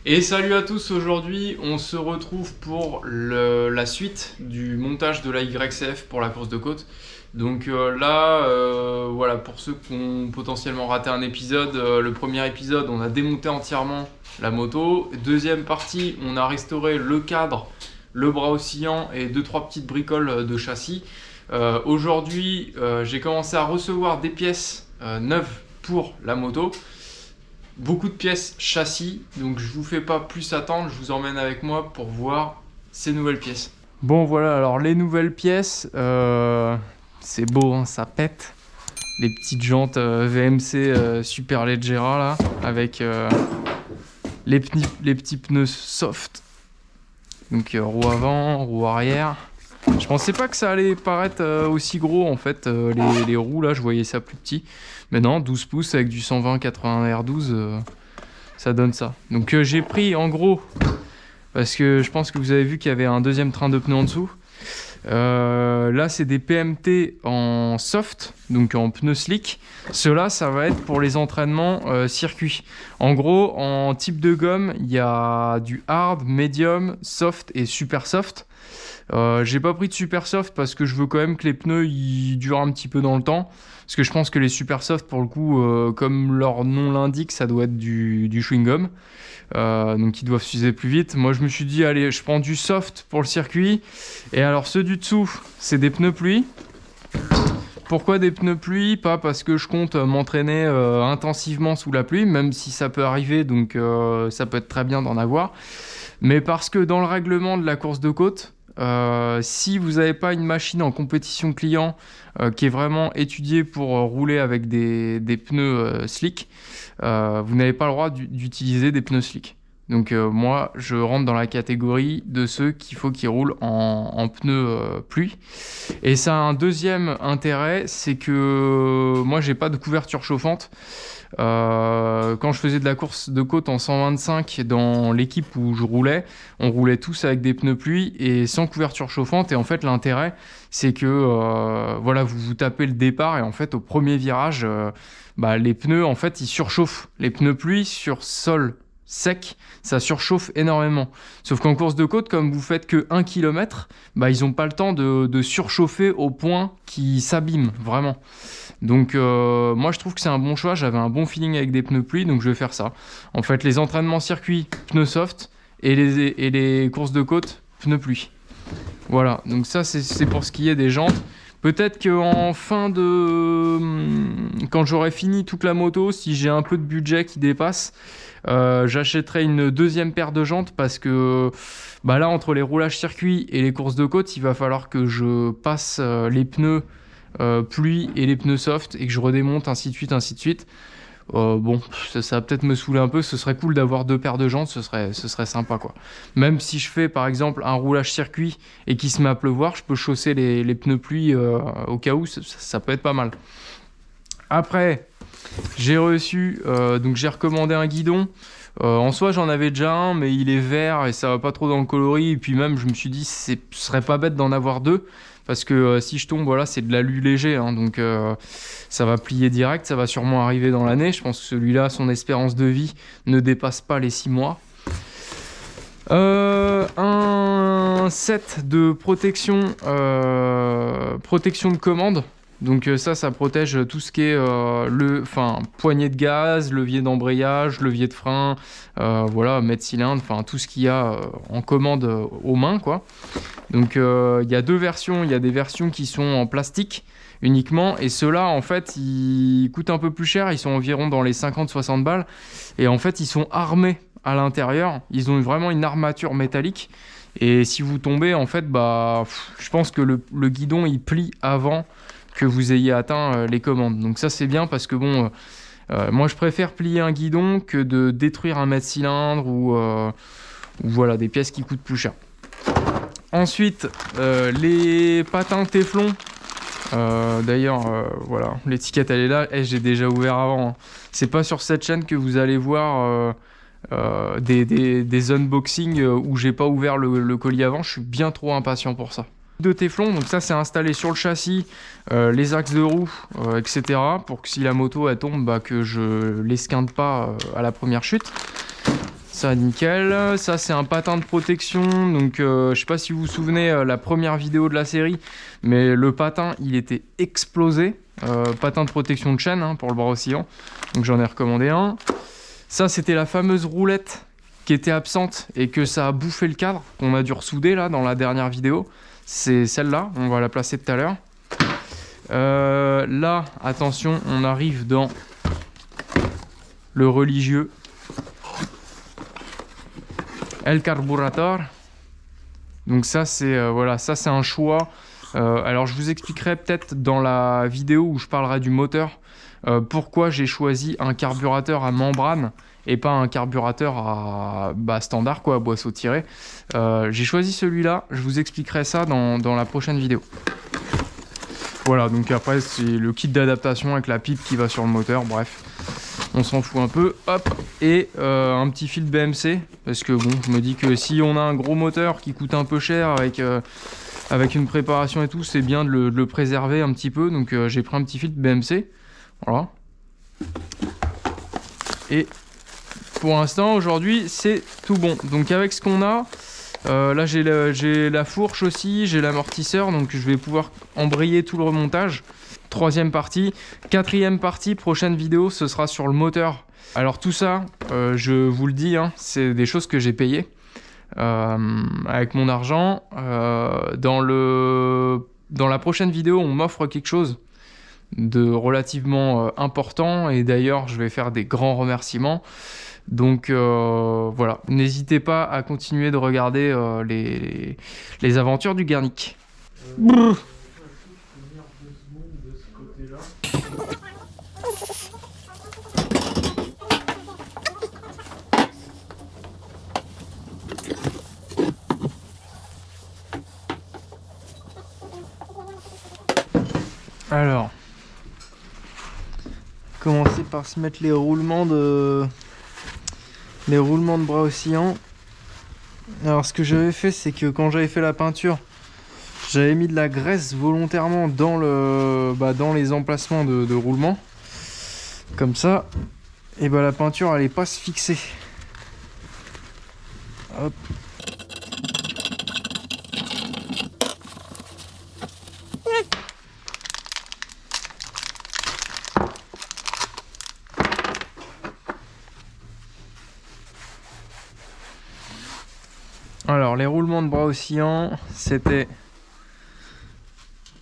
Et salut à tous, aujourd'hui on se retrouve pour la suite du montage de la YCF pour la course de côte. Donc voilà, pour ceux qui ont potentiellement raté un épisode, le premier épisode on a démonté entièrement la moto. Deuxième partie, on a restauré le cadre, le bras oscillant et 2-3 petites bricoles de châssis. Aujourd'hui j'ai commencé à recevoir des pièces neuves pour la moto. Beaucoup de pièces châssis, donc je vous fais pas plus attendre, je vous emmène avec moi pour voir ces nouvelles pièces. Bon voilà, alors les nouvelles pièces, c'est beau, hein, ça pète. Les petites jantes VMC Super Leggera là, avec les petits pneus soft. Donc roue avant, roue arrière. Je pensais pas que ça allait paraître aussi gros en fait, les roues là, je voyais ça plus petit. Mais non, 12 pouces avec du 120-80 R12, ça donne ça. Donc j'ai pris en gros, parce que je pense que vous avez vu qu'il y avait un deuxième train de pneus en dessous. Là c'est des PMT en soft, donc en pneus slick. Ceux-là ça va être pour les entraînements circuit. En gros en type de gomme il y a du hard, medium, soft et super soft. J'ai pas pris de super soft parce que je veux quand même que les pneus ils durent un petit peu dans le temps. Parce que je pense que les super soft pour le coup, comme leur nom l'indique, ça doit être du chewing-gum. Donc ils doivent s'user plus vite. Moi je me suis dit allez je prends du soft pour le circuit. Et alors ceux du dessous c'est des pneus pluie. Pourquoi des pneus pluie? Pas parce que je compte m'entraîner intensivement sous la pluie, même si ça peut arriver, donc ça peut être très bien d'en avoir. Mais parce que dans le règlement de la course de côte, si vous n'avez pas une machine en compétition client qui est vraiment étudiée pour rouler avec des pneus slick, vous n'avez pas le droit d'utiliser des pneus slick. Donc moi, je rentre dans la catégorie de ceux qu'il faut qu'ils roulent en pneus pluie. Et ça a un deuxième intérêt, c'est que moi, j'ai pas de couverture chauffante. Quand je faisais de la course de côte en 125 dans l'équipe où je roulais, on roulait tous avec des pneus pluie et sans couverture chauffante. Et en fait, l'intérêt, c'est que voilà, vous tapez le départ et en fait, au premier virage, les pneus, en fait, ils surchauffent. Les pneus pluie sur sol sec, ça surchauffe énormément. Sauf qu'en course de côte, comme vous faites que 1 km, ils n'ont pas le temps de surchauffer au point qu'ils s'abîment, vraiment. Donc moi je trouve que c'est un bon choix, j'avais un bon feeling avec des pneus pluie, donc je vais faire ça. En fait les entraînements circuit, pneus soft, et les courses de côte, pneus pluie. Voilà, donc ça c'est pour ce qui est des jantes. Peut-être qu'en fin de... Quand j'aurai fini toute la moto, si j'ai un peu de budget qui dépasse, j'achèterai une deuxième paire de jantes parce que là, entre les roulages circuit et les courses de côte, il va falloir que je passe les pneus pluie et les pneus soft et que je redémonte ainsi de suite, ainsi de suite. Bon, ça va peut-être me saouler un peu, ce serait cool d'avoir deux paires de jantes, ce serait sympa quoi. Même si je fais par exemple un roulage circuit et qu'il se met à pleuvoir, je peux chausser les pneus pluie au cas où, ça peut être pas mal. Après, j'ai reçu, donc j'ai recommandé un guidon. En soi, j'en avais déjà un, mais il est vert et ça va pas trop dans le coloris. Et puis même, je me suis dit, ce serait pas bête d'en avoir deux. Parce que si je tombe, voilà, c'est de l'alu léger. Hein, donc ça va plier direct. Ça va sûrement arriver dans l'année. Je pense que celui-là, son espérance de vie ne dépasse pas les 6 mois. Un set de protection de commande. Donc ça protège tout ce qui est poignée de gaz, levier d'embrayage, levier de frein, voilà, mètre cylindre, enfin tout ce qu'il y a en commande aux mains, quoi. Donc il y a deux versions, il y a des versions qui sont en plastique uniquement, et ceux-là en fait ils coûtent un peu plus cher, ils sont environ dans les 50-60 balles, et en fait ils sont armés à l'intérieur, ils ont vraiment une armature métallique, et si vous tombez en fait, je pense que le guidon il plie avant que vous ayez atteint les commandes. Donc ça c'est bien parce que bon, moi je préfère plier un guidon que de détruire un mètre cylindre ou voilà, des pièces qui coûtent plus cher. Ensuite, les patins Téflon. D'ailleurs, voilà, l'étiquette elle est là. J'ai déjà ouvert avant. Hein. C'est pas sur cette chaîne que vous allez voir des unboxings où j'ai pas ouvert le colis avant. Je suis bien trop impatient pour ça. De téflon, donc ça c'est installé sur le châssis, les axes de roue, etc. pour que si la moto elle tombe, que je l'esquinte pas à la première chute. Ça nickel. Ça c'est un patin de protection. Donc je sais pas si vous vous souvenez la première vidéo de la série, mais le patin il était explosé. Patin de protection de chaîne hein, pour le bras oscillant. Donc j'en ai recommandé un. Ça c'était la fameuse roulette qui était absente et que ça a bouffé le cadre, qu'on a dû ressouder là dans la dernière vidéo. C'est celle-là, on va la placer tout à l'heure. Là, attention, on arrive dans le religieux. El Carburator. Donc ça c'est voilà, ça c'est un choix. Alors je vous expliquerai peut-être dans la vidéo où je parlerai du moteur pourquoi j'ai choisi un carburateur à membrane et pas un carburateur à standard quoi, à boisseau tiré. J'ai choisi celui-là, je vous expliquerai ça dans la prochaine vidéo. Voilà, donc après c'est le kit d'adaptation avec la pipe qui va sur le moteur, bref. On s'en fout un peu, hop, et un petit fil BMC, parce que bon, je me dis que si on a un gros moteur qui coûte un peu cher avec une préparation et tout, c'est bien de le préserver un petit peu, donc j'ai pris un petit fil BMC, voilà. Et pour l'instant, aujourd'hui, c'est tout bon. Donc avec ce qu'on a, là j'ai la fourche aussi, j'ai l'amortisseur, donc je vais pouvoir embrayer tout le remontage. Troisième partie. Quatrième partie, prochaine vidéo, ce sera sur le moteur. Alors tout ça, je vous le dis, hein, c'est des choses que j'ai payées avec mon argent. Dans la prochaine vidéo, on m'offre quelque chose de relativement important et d'ailleurs, je vais faire des grands remerciements. Donc voilà, n'hésitez pas à continuer de regarder les aventures du Guernic. Alors, commencer par se mettre les roulements de bras oscillants. Alors ce que j'avais fait, c'est que quand j'avais fait la peinture, j'avais mis de la graisse volontairement dans les emplacements de roulement, comme ça, et la peinture allait pas se fixer. Hop. Alors les roulements de bras oscillants, c'était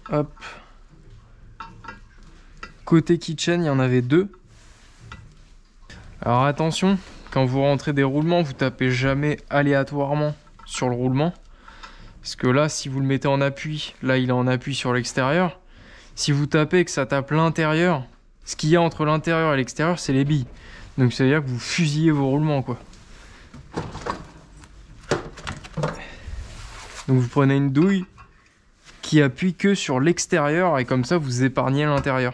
hop, côté kitchen, il y en avait deux. Alors attention, quand vous rentrez des roulements, vous tapez jamais aléatoirement sur le roulement, parce que là, si vous le mettez en appui, là il est en appui sur l'extérieur. Si vous tapez et que ça tape l'intérieur, ce qu'il y a entre l'intérieur et l'extérieur, c'est les billes. Donc ça veut dire que vous fusillez vos roulements quoi. Donc vous prenez une douille qui appuie que sur l'extérieur et comme ça vous épargnez l'intérieur.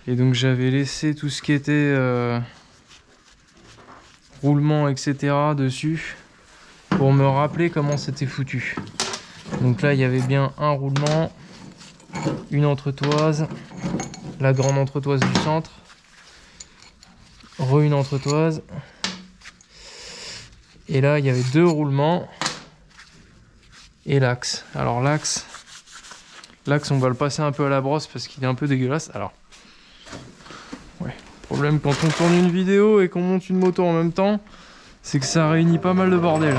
Et donc j'avais laissé tout ce qui était roulement, etc. dessus pour me rappeler comment c'était foutu. Donc là il y avait bien un roulement, une entretoise, la grande entretoise du centre, une entretoise. Et là il y avait deux roulements et l'axe. Alors l'axe on va le passer un peu à la brosse parce qu'il est un peu dégueulasse. Alors problème quand on tourne une vidéo et qu'on monte une moto en même temps, c'est que ça réunit pas mal de bordel.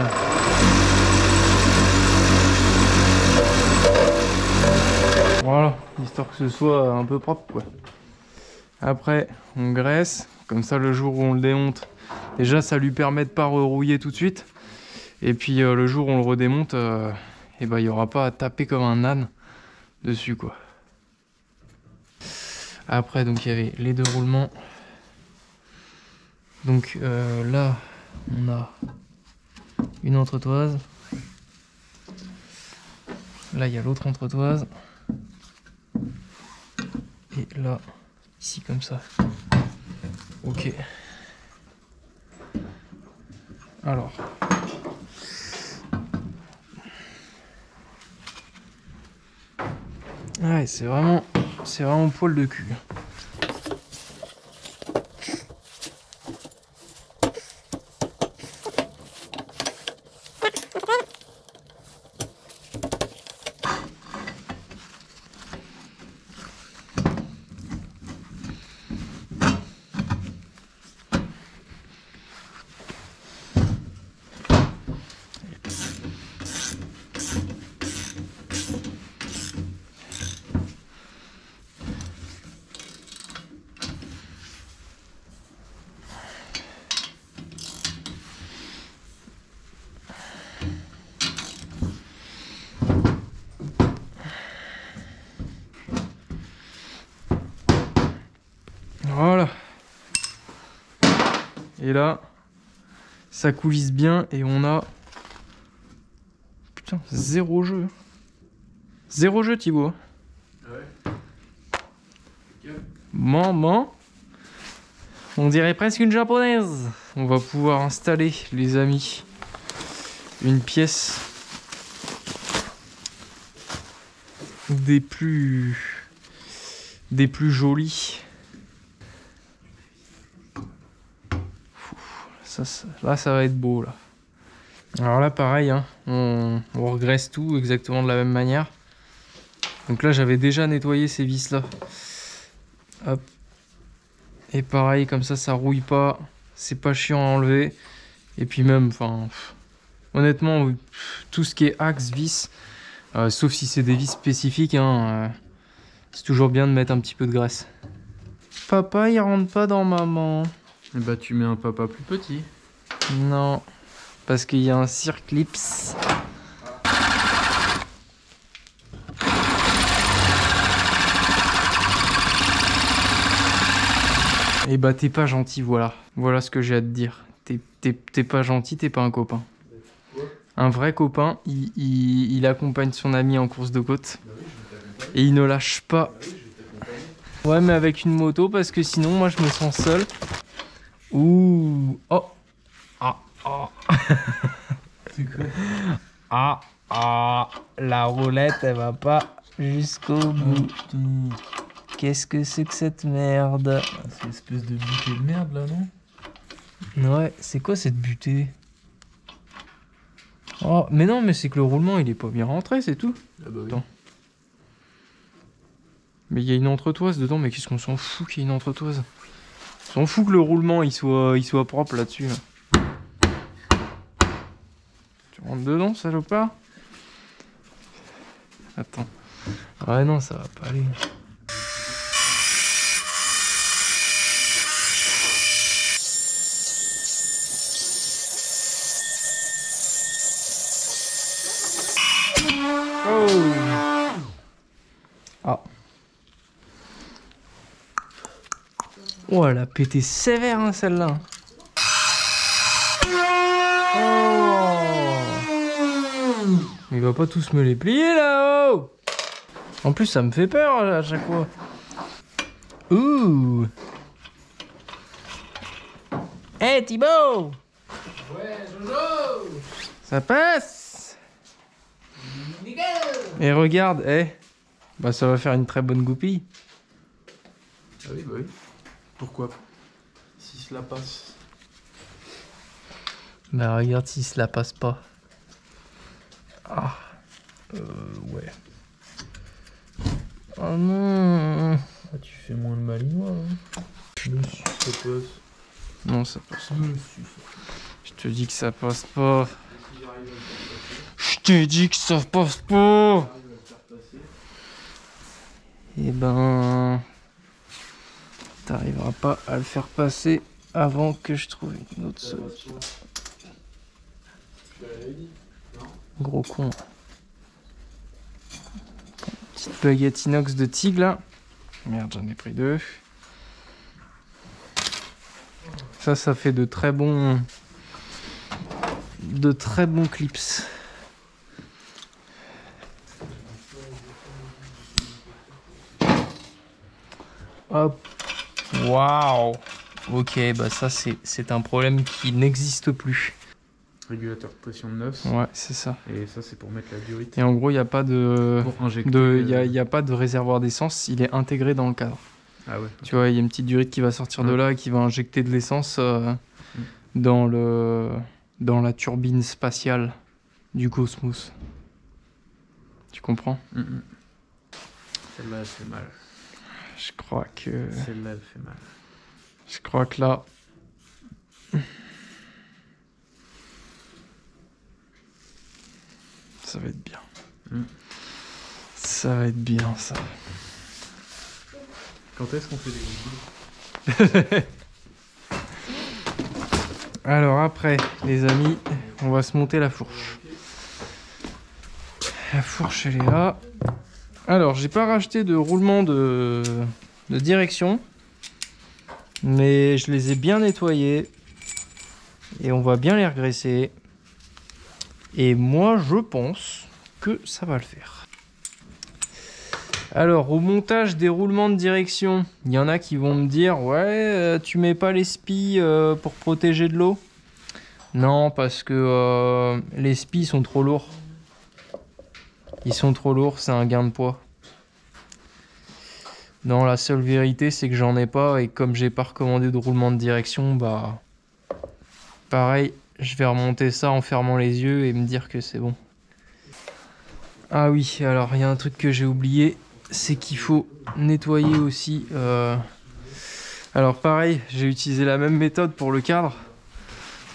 Voilà, histoire que ce soit un peu propre quoi. Après on graisse, comme ça le jour où on le démonte, déjà ça lui permet de pas rerouiller tout de suite. Et puis le jour où on le redémonte, et bah il n'y aura pas à taper comme un âne dessus quoi. Après donc il y avait les deux roulements. Donc là on a une entretoise. Là il y a l'autre entretoise. Et là, ici comme ça. Ok. Alors. Ouais, c'est vraiment poil de cul. Voilà. Et là, ça coulisse bien et on a... Putain, 0 jeu. 0 jeu, Thibaut. Ouais. Maman. On dirait presque une japonaise. On va pouvoir installer, les amis, une pièce des plus jolies. Là, ça va être beau, là. Alors là, pareil, hein, on regraisse tout exactement de la même manière. Donc là, j'avais déjà nettoyé ces vis-là. Hop. Et pareil, comme ça rouille pas. C'est pas chiant à enlever. Et puis même, enfin, honnêtement, tout ce qui est axe, vis, sauf si c'est des vis spécifiques, hein, c'est toujours bien de mettre un petit peu de graisse. Papa, il rentre pas dans maman. Et bah tu mets un papa plus petit. Non, parce qu'il y a un circlips. Et bah t'es pas gentil, voilà. Voilà ce que j'ai à te dire. T'es pas gentil, t'es pas un copain. Un vrai copain, il accompagne son ami en course de côte. Et il ne lâche pas. Ouais, mais avec une moto, parce que sinon, moi, je me sens seul. Ouh. Oh. Ah. Ah. C'est quoi? Ah. Ah. La roulette, elle va pas jusqu'au bout. Qu'est-ce que c'est que cette merde? C'est une espèce de butée de merde là, non? Ouais, c'est quoi cette butée? Oh, mais non, mais c'est que le roulement, il est pas bien rentré, c'est tout. Ah bah oui. Attends. Mais il y a une entretoise dedans, mais qu'est-ce qu'on s'en fout qu'il y ait une entretoise? On s'en fout que le roulement il soit propre là-dessus. Là. Tu rentres dedans, salopard? Attends. Ouais, non, ça va pas aller. Oh! Ah. Oh, elle a pété sévère, hein, celle-là. Oh. Il va pas tous me les plier, là-haut. En plus, ça me fait peur, à chaque fois. Ouh. Hey, Thibaut. Ouais, Jojo. Ça passe. Nickel. Et regarde, bah ça va faire une très bonne goupille. Ah oui, bah oui. Pourquoi? Si cela passe. Bah regarde si cela passe pas. Ah. Ouais. Oh non. Ah, tu fais moins le malinois, hein. Dessus, ça passe. Non, ça passe pas. Dessus, Je te dis que ça passe pas. Je te dis que ça passe pas. Et ben... T'arriveras pas à le faire passer avant que je trouve une autre solution. Gros con. Petite baguette inox de Tigre là. Merde, j'en ai pris 2. Ça fait de très bons clips. Hop. Waouh. Ok, bah ça c'est un problème qui n'existe plus. Régulateur de pression de neuf. Ouais, c'est ça. Et ça, c'est pour mettre la durite. Et en gros, il n'y a pas de... Pour injecter. Il y a pas de réservoir d'essence, il est intégré dans le cadre. Ah ouais. Tu vois, il y a une petite durite qui va sortir de là et qui va injecter de l'essence dans la turbine spatiale du Cosmos. Tu comprends? Celle-là, elle fait mal. Je crois que... Celle-là, elle fait mal. Je crois que là... Ça va être bien. Ça va être bien, ça. Quand est-ce qu'on fait des vidéos? Alors après, les amis, on va se monter la fourche. La fourche, elle est là. Alors, j'ai pas racheté de roulement de direction. Mais je les ai bien nettoyés. Et on va bien les regraisser. Et moi, je pense que ça va le faire. Alors, au montage des roulements de direction, il y en a qui vont me dire « Ouais, tu mets pas les spies pour protéger de l'eau ?» Non, parce que les spies sont trop lourds. Ils sont trop lourds, c'est un gain de poids. Non, la seule vérité, c'est que j'en ai pas. Et comme j'ai pas recommandé de roulement de direction, bah... Pareil, je vais remonter ça en fermant les yeux et me dire que c'est bon. Ah oui, alors il y a un truc que j'ai oublié, c'est qu'il faut nettoyer aussi. Alors pareil, j'ai utilisé la même méthode pour le cadre.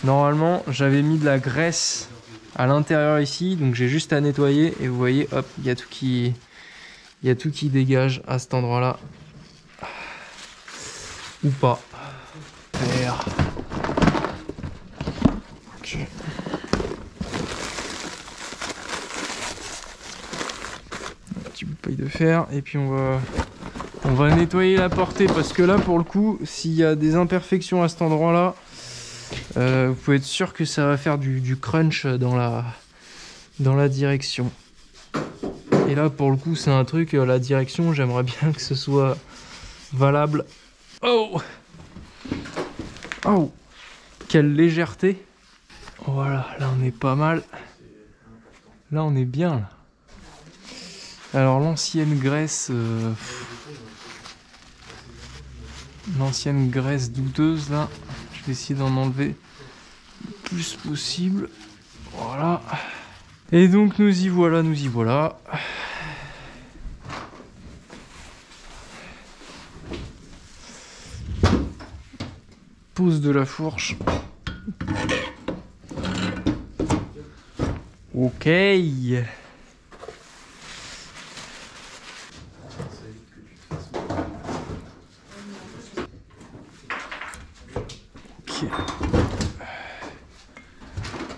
Normalement, j'avais mis de la graisse à l'intérieur ici, donc j'ai juste à nettoyer et vous voyez, hop, il y a tout qui dégage à cet endroit-là. Ou pas. Faire. Ok. Un petit bout de paille de fer et puis on va nettoyer la portée parce que là pour le coup s'il y a des imperfections à cet endroit là vous pouvez être sûr que ça va faire du crunch dans la direction. Et là pour le coup c'est un truc, la direction j'aimerais bien que ce soit valable. Oh, oh, quelle légèreté. Voilà, là on est pas mal. Là on est bien là. Alors l'ancienne graisse douteuse là, je vais essayer d'en enlever le plus possible. Voilà. Et donc nous y voilà, nous y voilà. Pose de la fourche. Ok. Ok.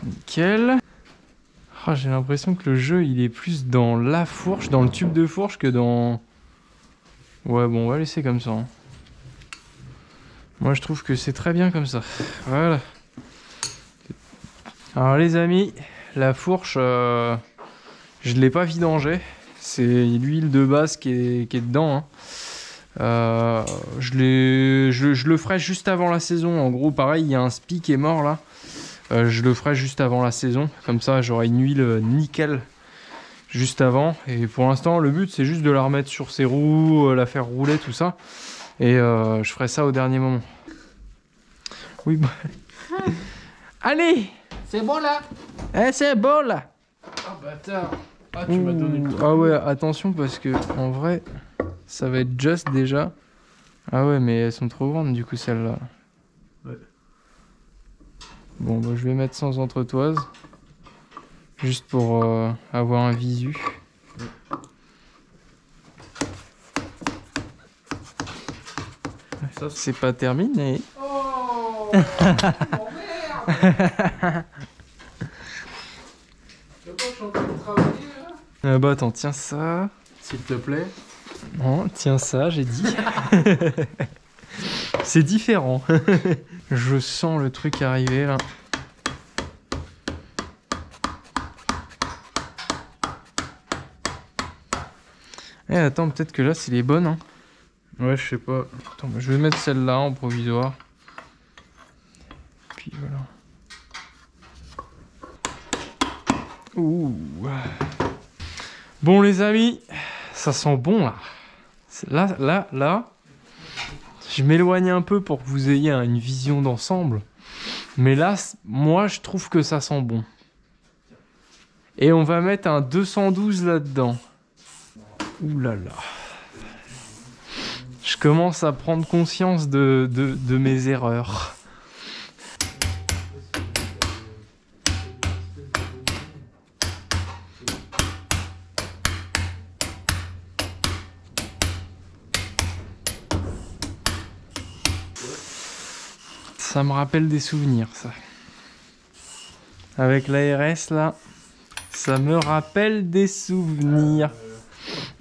Nickel. Ah, j'ai l'impression que le jeu il est plus dans la fourche, dans le tube de fourche que dans... Ouais bon on va laisser comme ça. Hein. Moi je trouve que c'est très bien comme ça. Voilà. Alors les amis, la fourche, je l'ai pas vidangée. C'est l'huile de base qui est dedans. Hein. Je le ferai juste avant la saison. En gros pareil, il y a un spi qui est mort là. Je le ferai juste avant la saison. Comme ça j'aurai une huile nickel juste avant. Et pour l'instant le but c'est juste de la remettre sur ses roues, la faire rouler tout ça. Et je ferai ça au dernier moment. Oui bah... Allez! C'est bon là? Eh c'est bon là! Ah bâtard! Ah tu m'as donné le temps. Ah ouais, attention parce que en vrai, ça va être juste déjà. Ah ouais, mais elles sont trop grandes du coup celles-là. Ouais. Bon bah je vais mettre sans entretoise. Juste pour avoir un visu. Ouais. Ça, c'est pas terminé. Oh, merde. Tu vas pas chanter de travailler là? Bah attends, tiens ça. S'il te plaît. Non, tiens ça, j'ai dit. C'est différent. Je sens le truc arriver là. Eh attends, peut-être que là c'est les bonnes. Hein. Ouais, je sais pas. Attends, je vais mettre celle-là en provisoire. Puis voilà. Ouh. Bon les amis, ça sent bon là. Là. Je m'éloigne un peu pour que vous ayez une vision d'ensemble. Mais là, moi je trouve que ça sent bon. Et on va mettre un 212 là-dedans. Ouh là là. Je commence à prendre conscience de mes erreurs. Ça me rappelle des souvenirs, ça. Avec l'ARS, là, ça me rappelle des souvenirs.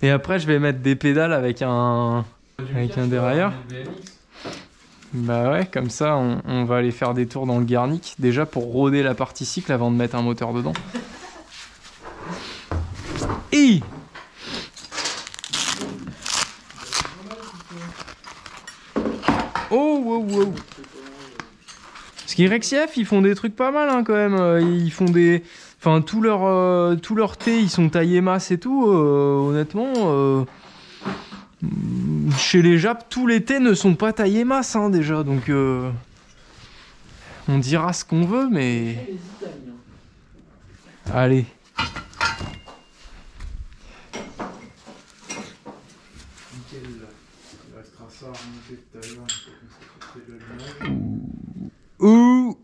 Et après, je vais mettre des pédales avec un dérailleur. Bah ouais, comme ça, on va aller faire des tours dans le Garnic. Déjà pour rôder la partie cycle avant de mettre un moteur dedans. Et oh, wow, wow. Parce qu'Irexieff, ils font des trucs pas mal hein, quand même. Ils font des... Enfin, tous leurs thés, ils sont taillés masse et tout. Honnêtement, chez les Japs, tous les thés ne sont pas taillés masse hein, déjà. Donc, on dira ce qu'on veut, mais... Allez. Ouh.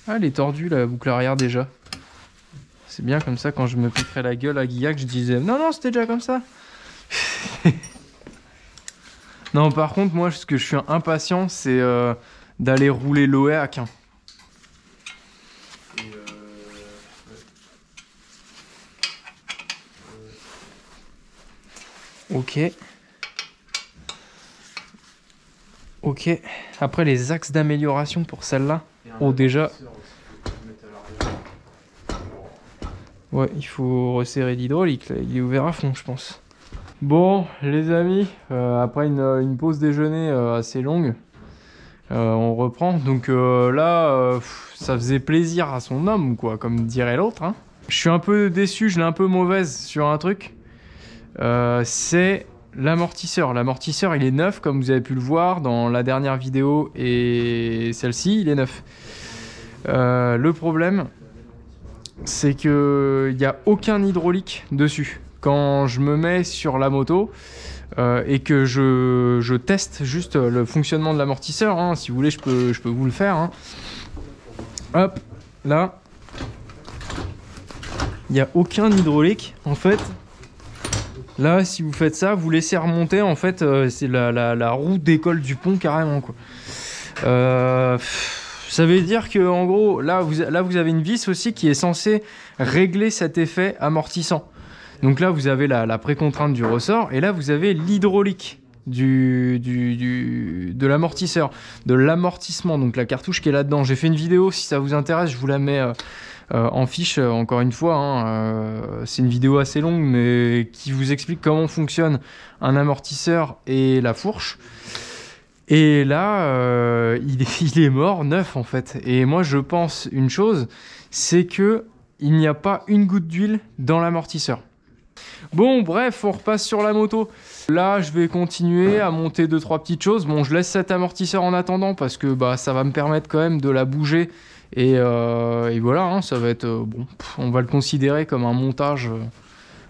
Ah, elle est tordue la boucle arrière déjà. C'est bien comme ça quand je me piquerais la gueule à Guillac, je disais non, c'était déjà comme ça. Non, par contre, moi, ce que je suis impatient, c'est d'aller rouler l'OEAC. Hein. Ok. Après, les axes d'amélioration pour celle-là. Oh, déjà. Ouais, il faut resserrer l'hydraulique. Il est ouvert à fond, je pense. Bon, les amis, après une pause déjeuner assez longue, on reprend. Donc là, ça faisait plaisir à son homme, quoi, comme dirait l'autre. Hein. Je suis un peu déçu, je l'ai un peu mauvaise sur un truc. C'est l'amortisseur. L'amortisseur, il est neuf, comme vous avez pu le voir dans la dernière vidéo et celle-ci, il est neuf. Le problème, c'est qu'il n'y a aucun hydraulique dessus. Quand je me mets sur la moto et que je teste juste le fonctionnement de l'amortisseur, hein, si vous voulez, je peux vous le faire. Hein. Hop, là, il n'y a aucun hydraulique. En fait, là, si vous faites ça, vous laissez remonter. En fait, c'est la roue décolle du pont carrément, quoi. Ça veut dire que en gros, là vous avez une vis aussi qui est censée régler cet effet amortissant. Donc là, vous avez la précontrainte du ressort, et là, vous avez l'hydraulique de l'amortisseur, de l'amortissement, donc la cartouche qui est là-dedans. J'ai fait une vidéo, si ça vous intéresse, je vous la mets en fiche, encore une fois. Hein, c'est une vidéo assez longue, mais qui vous explique comment fonctionne un amortisseur et la fourche. Et là, il est mort neuf, en fait. Et moi, je pense une chose, c'est que il n'y a pas une goutte d'huile dans l'amortisseur. Bon, bref, on repasse sur la moto. Là, je vais continuer à monter 2-3 petites choses. Bon, je laisse cet amortisseur en attendant parce que bah, ça va me permettre quand même de la bouger. Et voilà, hein, ça va être... bon, on va le considérer comme un montage.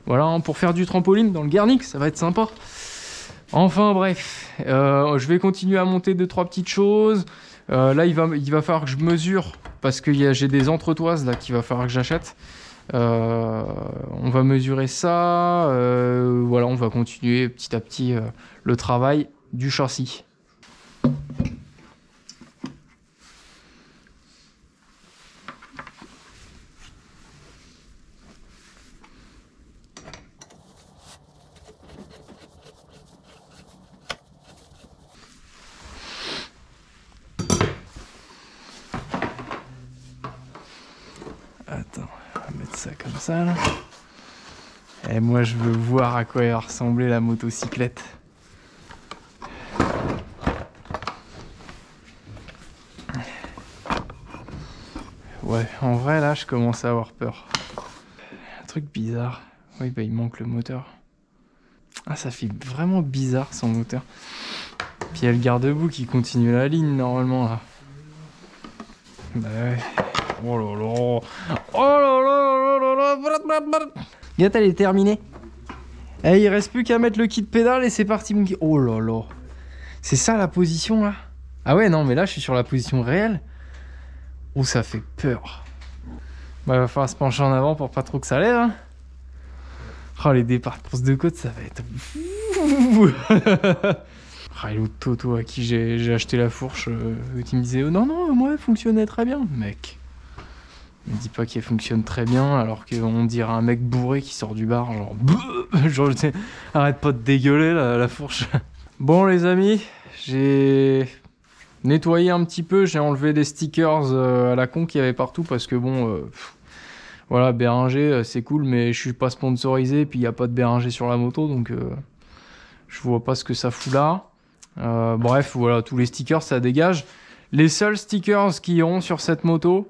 Voilà, hein, pour faire du trampoline dans le Garnic, ça va être sympa. Enfin, bref. Je vais continuer à monter 2-3 petites choses. Là, il va falloir que je mesure parce que j'ai des entretoises là qu'il va falloir que j'achète. On va mesurer ça, voilà, on va continuer petit à petit le travail du châssis. ça comme ça là. Et moi je veux voir à quoi elle va ressembler la motocyclette. Ouais, en vrai là je commence à avoir peur. Un truc bizarre. Oui bah il manque le moteur. Ah ça fait vraiment bizarre sans moteur. Puis il y a le garde-boue qui continue la ligne normalement là. Bah ouais. Oh là là. Oh là là. Gâte, elle est terminée. Eh, il reste plus qu'à mettre le kit pédale et c'est parti mon kit. Oh là là. C'est ça la position là? Ah ouais non mais là je suis sur la position réelle. Oh ça fait peur. Bah il va falloir se pencher en avant pour pas trop que ça lève hein. Oh les départs de course de côte ça va être fou. Ah, et l'autre Toto à qui j'ai acheté la fourche qui me disait oh, non non moi elle fonctionnait très bien. Mec, me dis pas qu'elle fonctionne très bien alors qu'on dirait un mec bourré qui sort du bar genre arrête pas de dégueuler la fourche. Bon les amis, j'ai nettoyé un petit peu, j'ai enlevé des stickers à la con qu'il y avait partout parce que bon voilà Behringer c'est cool mais je suis pas sponsorisé puis il y a pas de Behringer sur la moto donc je vois pas ce que ça fout là. Bref voilà tous les stickers ça dégage. Les seuls stickers qui iront sur cette moto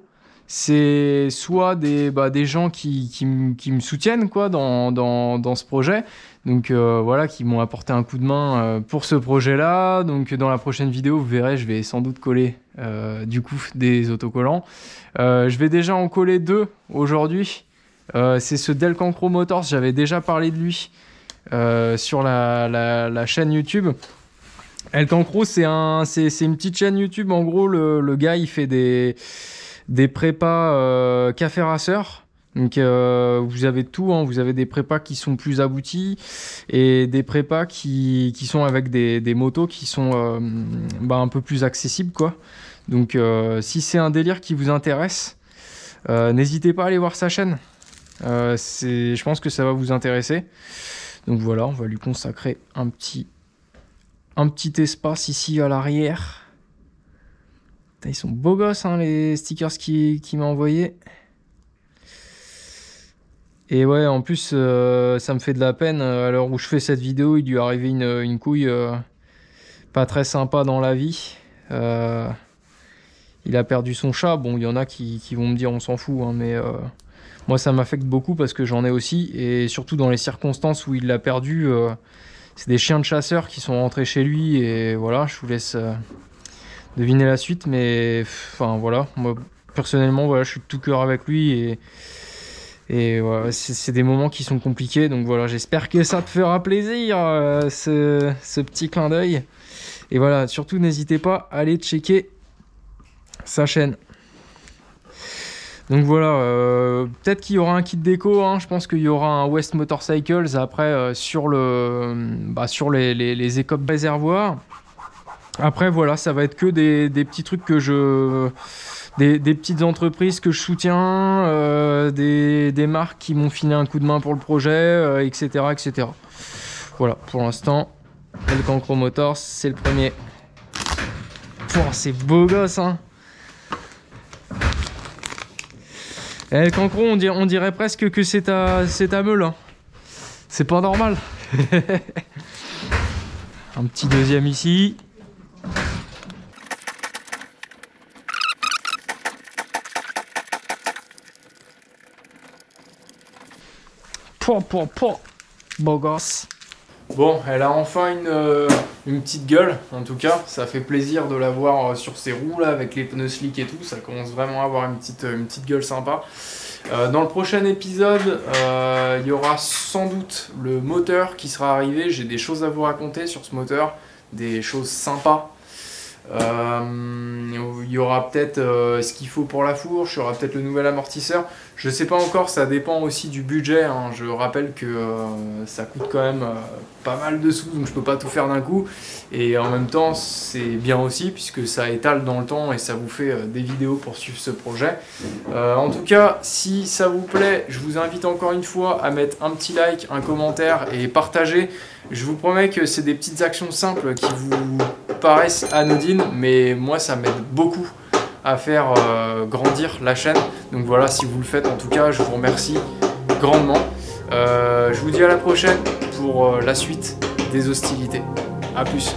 c'est soit des gens qui me soutiennent quoi dans ce projet donc voilà qui m'ont apporté un coup de main pour ce projet là donc dans la prochaine vidéo vous verrez je vais sans doute coller du coup des autocollants. Je vais déjà en coller 2 aujourd'hui. C'est ce Del Cancro Motors, j'avais déjà parlé de lui sur la chaîne YouTube. El Cancro c'est une petite chaîne YouTube en gros le gars il fait des prépas café racer. Donc vous avez tout, hein. Vous avez des prépas qui sont plus aboutis et des prépas qui sont avec des motos qui sont un peu plus accessibles quoi. Donc si c'est un délire qui vous intéresse, n'hésitez pas à aller voir sa chaîne. Je pense que ça va vous intéresser. Donc voilà, on va lui consacrer un petit espace ici à l'arrière. Ils sont beaux gosses hein, les stickers qu'il m'a envoyé. Et ouais, en plus, ça me fait de la peine. À l'heure où je fais cette vidéo, il lui est arrivé une couille pas très sympa dans la vie. Il a perdu son chat. Bon, il y en a qui vont me dire on s'en fout, hein, mais moi ça m'affecte beaucoup parce que j'en ai aussi. Et surtout dans les circonstances où il l'a perdu, c'est des chiens de chasseurs qui sont rentrés chez lui. Et voilà, je vous laisse deviner la suite. Mais enfin voilà, moi personnellement, voilà, je suis de tout cœur avec lui. Et voilà, c'est des moments qui sont compliqués. Donc voilà, j'espère que ça te fera plaisir, ce petit clin d'œil. Et voilà, surtout n'hésitez pas à aller checker sa chaîne. Donc voilà, peut-être qu'il y aura un kit déco, hein. Je pense qu'il y aura un West Motorcycles après sur les écopes réservoirs. Après voilà, ça va être que des petits trucs que des petites entreprises que je soutiens, des marques qui m'ont filé un coup de main pour le projet, etc., etc. Voilà, pour l'instant, El Cancro Motors, c'est le premier. Oh, c'est beau gosse, hein. El Cancro, on dirait presque que c'est ta meule. Hein. C'est pas normal. Un petit deuxième ici. Beau gosse. Bon, elle a enfin une petite gueule, en tout cas. Ça fait plaisir de la voir sur ses roues, là, avec les pneus slick et tout. Ça commence vraiment à avoir une petite gueule sympa. Dans le prochain épisode, il y aura sans doute le moteur qui sera arrivé. J'ai des choses à vous raconter sur ce moteur, des choses sympas. Il y aura peut-être ce qu'il faut pour la fourche, il y aura peut-être le nouvel amortisseur. Je sais pas encore, ça dépend aussi du budget. Hein. Je rappelle que ça coûte quand même pas mal de sous, donc je peux pas tout faire d'un coup. Et en même temps, c'est bien aussi puisque ça étale dans le temps et ça vous fait des vidéos pour suivre ce projet. En tout cas, si ça vous plaît, je vous invite encore une fois à mettre un petit like, un commentaire et partager. Je vous promets que c'est des petites actions simples qui vous paraissent anodines, mais moi ça m'aide beaucoup à faire grandir la chaîne. Donc voilà, si vous le faites en tout cas, je vous remercie grandement. Je vous dis à la prochaine pour la suite des hostilités. A plus.